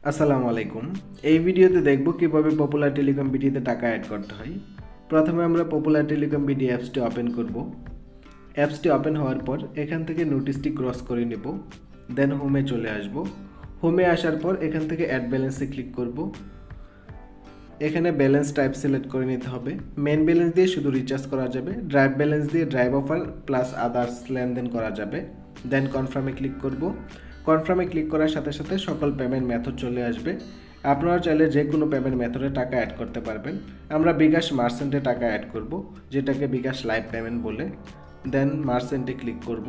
আসসালামু আলাইকুম। এই ভিডিওতে দেখব কিভাবে পপুলার টেলিকম বিডিতে টাকা অ্যাড করতে হয়। প্রথমে আমরা পপুলার টেলিকম বিডি অ্যাপসটি ওপেন করব। অ্যাপসটি ওপেন হওয়ার পর এখান থেকে নোটিশটি ক্রস করে নেব, দেন হোমে চলে আসব। হোমে আসার পর এখান থেকে অ্যাড ব্যালেন্সে ক্লিক করব। এখানে ব্যালেন্স টাইপ সিলেক্ট করে নিতে হবে। মেন ব্যালেন্স দিয়ে শুধু রিচার্জ করা যাবে, ড্রাইভ ব্যালেন্স দিয়ে ড্রাইভ অফার প্লাস আদার্স লেনদেন করা যাবে। দেন কনফার্মে ক্লিক করব। কনফার্মে ক্লিক করার সাথে সাথে সকল পেমেন্ট মেথড চলে আসবে। আপনারা চাইলে যে কোনো পেমেন্ট মেথডে টাকা অ্যাড করতে পারবেন। আমরা বিকাশ মার্চেন্টে টাকা অ্যাড করব, যেটাকে বিকাশ লাইভ পেমেন্ট বলে। দেন মার্চেন্টে ক্লিক করব।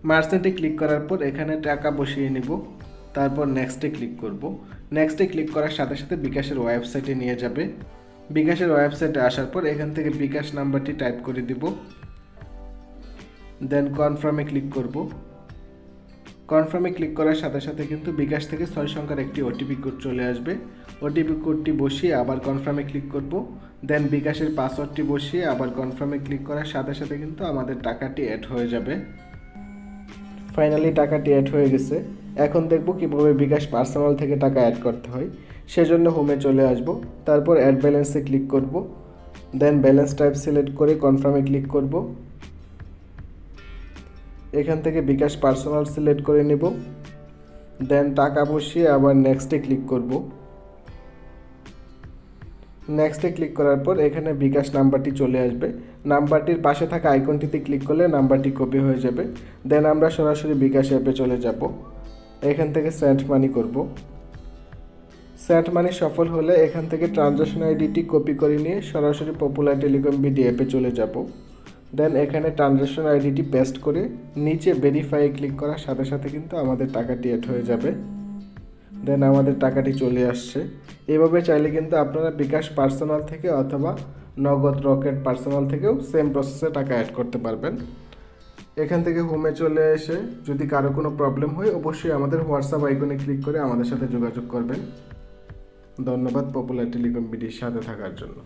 মার্চেন্টে ক্লিক করার পর এখানে টাকা বসিয়ে নেব, তারপর নেক্সটে ক্লিক করব। নেক্সটে ক্লিক করার সাথে সাথে বিকাশের ওয়েবসাইটে নিয়ে যাবে। বিকাশের ওয়েবসাইটে আসার পর এখান থেকে বিকাশ নাম্বারটি টাইপ করে দিব, দেন কনফার্মে ক্লিক করব। কনফার্মে ক্লিক করার সাথে সাথে কিন্তু বিকাশ থেকে 6 সংখ্যার একটি ওটিপি কোড চলে আসবে। ওটিপি কোডটি বসিয়ে আবার কনফার্মে ক্লিক করব। দেন বিকাশের পাসওয়ার্ডটি বসিয়ে আবার কনফার্মে ক্লিক করার সাথে সাথে কিন্তু আমাদের টাকাটি অ্যাড হয়ে যাবে। ফাইনালি টাকাটি অ্যাড হয়ে গেছে। এখন দেখব কীভাবে বিকাশ পার্সোনাল থেকে টাকা অ্যাড করতে হয়। সেজন্য হোমে চলে আসব, তারপর অ্যাড ব্যালেন্সে ক্লিক করব। দেন ব্যালেন্স টাইপ সিলেক্ট করে কনফার্মে ক্লিক করব। এখান থেকে বিকাশ পার্সোনাল সিলেক্ট করে নেব। দেন টাকা বসিয়ে আবার নেক্সটে ক্লিক করব। নেক্সটে ক্লিক করার পর এখানে বিকাশ নাম্বারটি চলে আসবে। নাম্বারটির পাশে থাকা আইকনটিতে ক্লিক করলে নাম্বারটি কপি হয়ে যাবে। দেন আমরা সরাসরি বিকাশ অ্যাপে চলে যাব। এখান থেকে সেন্ড মানি করব। সেন্ড মানি সফল হলে এখান থেকে ট্রানজাকশন আইডিটি কপি করে নিয়ে সরাসরি পপুলার টেলিকম বিডি অ্যাপে চলে যাব। দেন এখানে ট্রানজাকশন আইডিটি পেস্ট করে নিচে ভেরিফাই ক্লিক করার সাথে সাথে কিন্তু আমাদের টাকাটি অ্যাড হয়ে যাবে। দেন আমাদের টাকাটি চলে আসছে। এভাবে চাইলে কিন্তু আপনারা বিকাশ পার্সোনাল থেকে অথবা নগদ রকেট পার্সোনাল থেকেও সেম প্রসেসে টাকা অ্যাড করতে পারবেন। এখান থেকে হোমে চলে এসে যদি কারো কোনো প্রবলেম হয় অবশ্যই আমাদের হোয়াটসঅ্যাপ আইকনে ক্লিক করে আমাদের সাথে যোগাযোগ করবেন। ধন্যবাদ পপুলার টেলিকম বিডির সাথে থাকার জন্য।